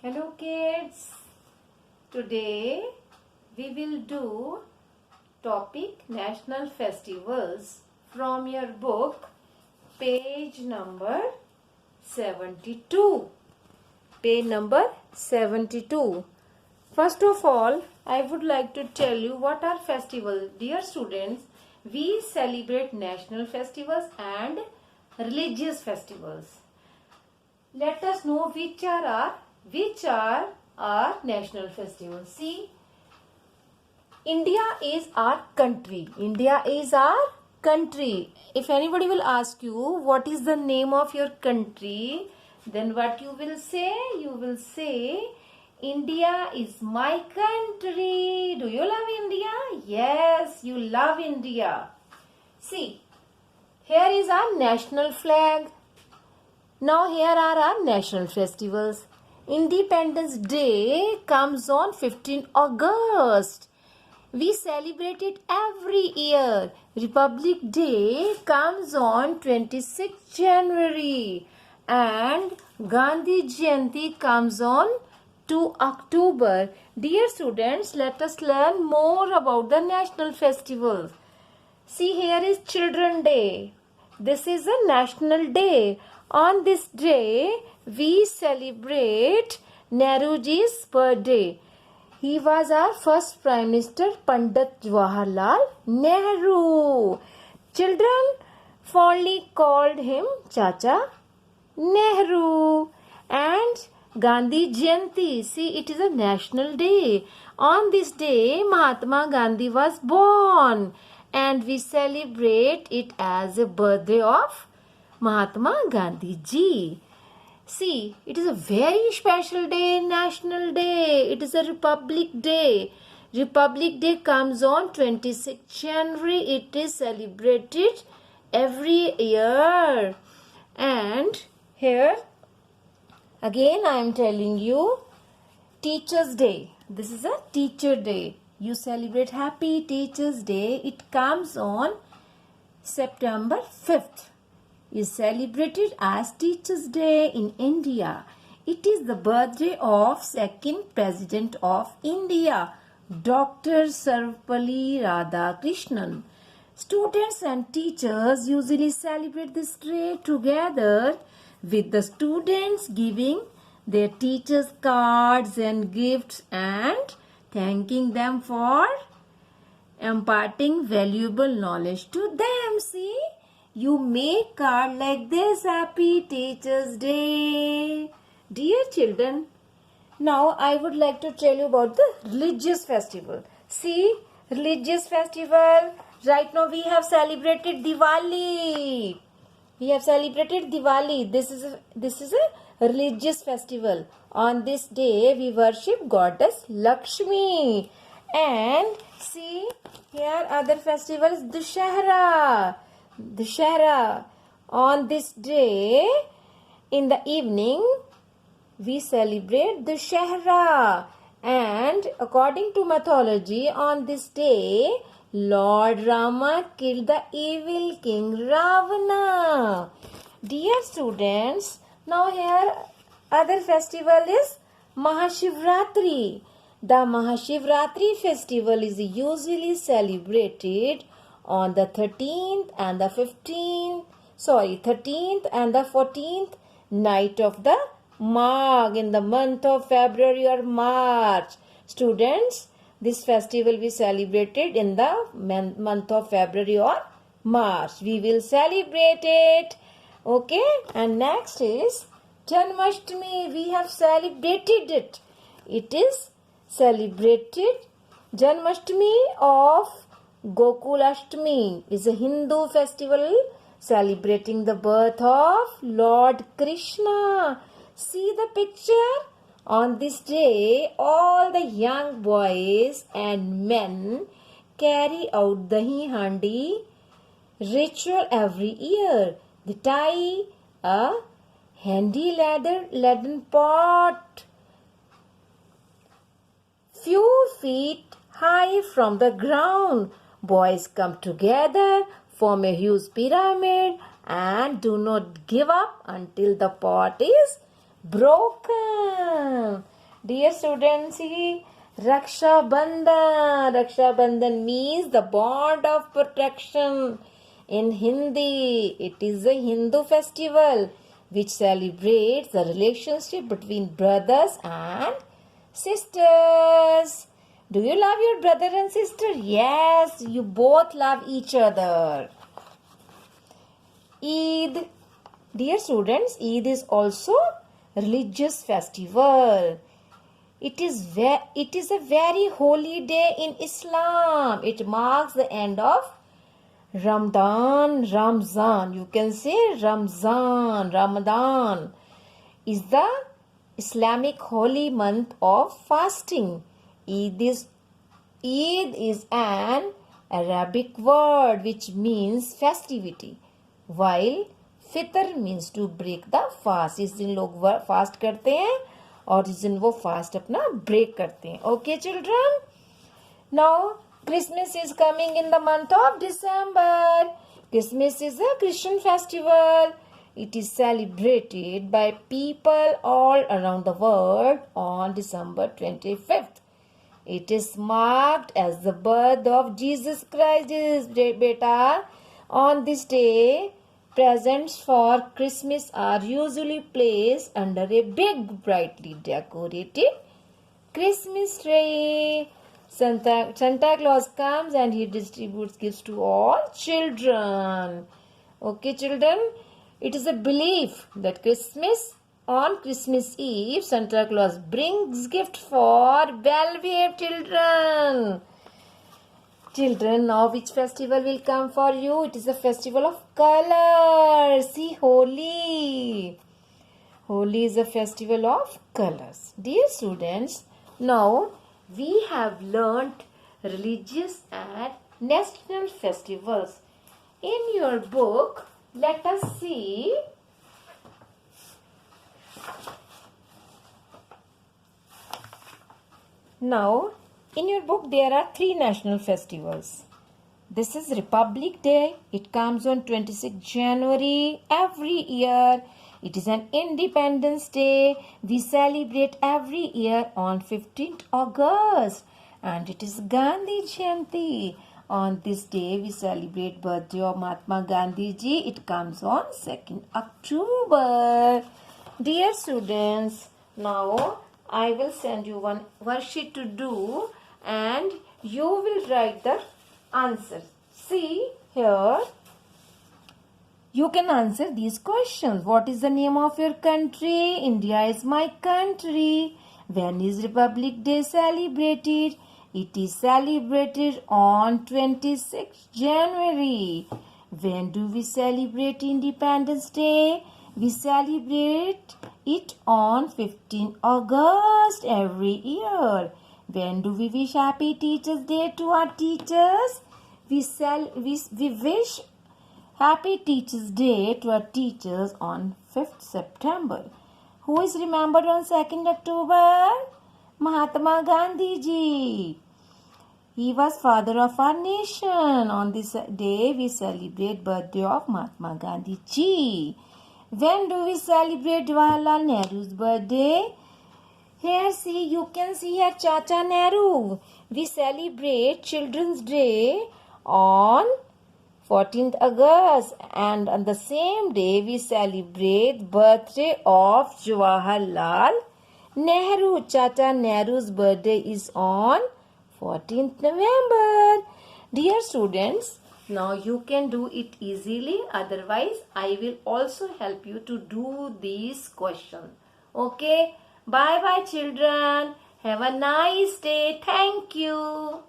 Hello kids, today we will do topic National Festivals from your book page number 72. Page number 72. First of all, I would like to tell you what are festivals. Dear students, we celebrate national festivals and religious festivals. Let us know which are our national festivals. See, India is our country. India is our country. If anybody will ask you what is the name of your country, then what you will say? You will say India is my country. Do you love India? Yes, you love India. See, here is our national flag. Now here are our national festivals. Independence Day comes on 15 August. We celebrate it every year. Republic Day comes on 26 January. And Gandhi Jayanti comes on 2 October. Dear students, let us learn more about the national festivals. See, here is Children's Day. This is a national day. On this day, we celebrate Nehruji's birthday. He was our first Prime Minister, Pandit Jawaharlal Nehru. Children fondly called him Chacha Nehru. And Gandhi Jayanti. See, it is a national day. On this day, Mahatma Gandhi was born. And we celebrate it as a birthday of Mahatma Gandhi ji. See, it is a very special day, national day. It is a Republic Day. Republic Day comes on 26 January. It is celebrated every year. And here, again I am telling you, Teachers' Day. This is a Teacher Day. You celebrate Happy Teachers' Day. It comes on September 5th. Is celebrated as Teachers' Day in India. It is the birthday of second President of India, Dr. Sarvepalli Radhakrishnan. Students and teachers usually celebrate this day together with the students giving their teachers cards and gifts and thanking them for imparting valuable knowledge to them. See? You make card like this. Happy Teachers' Day. Dear children, now I would like to tell you about the religious festival. See, religious festival. Right now we have celebrated Diwali. We have celebrated Diwali. This is a religious festival. On this day we worship goddess Lakshmi. And see, here other festivals, Dussehra. Dussehra. On this day, in the evening, we celebrate Dussehra. And according to mythology, on this day, Lord Rama killed the evil king Ravana. Dear students, now here other festival is Mahashivratri. The Mahashivratri festival is usually celebrated on the 13th and the 14th night of the Magh in the month of February or March. Students, this festival we celebrated in the month of February or March. We will celebrate it. Okay, and next is Janmashtami. We have celebrated it. It is celebrated Janmashtami of Gokulashtami is a Hindu festival celebrating the birth of Lord Krishna. See the picture? On this day, all the young boys and men carry out the Dahi Handi ritual every year. They tie a handy leaden pot few feet high from the ground. Boys come together, form a huge pyramid and do not give up until the pot is broken. Dear students, see, Raksha Bandhan. Raksha Bandhan means the bond of protection. In Hindi, it is a Hindu festival which celebrates the relationship between brothers and sisters. Do you love your brother and sister? Yes, you both love each other. Eid. Dear students, Eid is also a religious festival. It is a very holy day in Islam. It marks the end of Ramzan. You can say Ramadan is the Islamic holy month of fasting. Eid is an Arabic word which means festivity, while Fitr means to break the fast. इस दिन लोग fast करते हैं और इस दिन वो fast अपना ब्रेक करते हैं. Okay, children? Now, Christmas is coming in the month of December. Christmas is a Christian festival. It is celebrated by people all around the world on December 25th. It is marked as the birth of Jesus Christ. Beta, on this day, presents for Christmas are usually placed under a big, brightly decorated Christmas tree. Santa Claus comes and he distributes gifts to all children. Okay, children, it is a belief that on Christmas Eve, Santa Claus brings gift for well-behaved children. Children, now which festival will come for you? It is a festival of colors. See, Holi. Holi is a festival of colors. Dear students, now we have learnt religious and national festivals. In your book, let us see now. In your book, there are 3 national festivals. This is Republic Day. It comes on 26th January every year. It is an Independence Day. We celebrate every year on 15th August. And it is Gandhi Jayanti. On this day, we celebrate birthday of Mahatma Gandhi ji. It comes on 2nd October. Dear students, now I will send you one worksheet to do and you will write the answer. See here, you can answer these questions. What is the name of your country? India is my country. When is Republic Day celebrated? It is celebrated on 26th January. When do we celebrate Independence Day? We celebrate it on 15 August every year. When do we wish Happy Teachers Day to our teachers? We wish Happy Teachers Day to our teachers on 5th September. Who is remembered on 2nd October? Mahatma Gandhi ji. He was father of our nation. On this day, we celebrate birthday of Mahatma Gandhi ji. When do we celebrate Jawaharlal Nehru's birthday? Here, see, you can see here Chacha Nehru. We celebrate Children's Day on 14th August, and on the same day we celebrate birthday of Jawaharlal Nehru. Chacha Nehru's birthday is on 14th November. Dear students, now you can do it easily. Otherwise, I will also help you to do these questions. Okay? Bye bye children. Have a nice day. Thank you.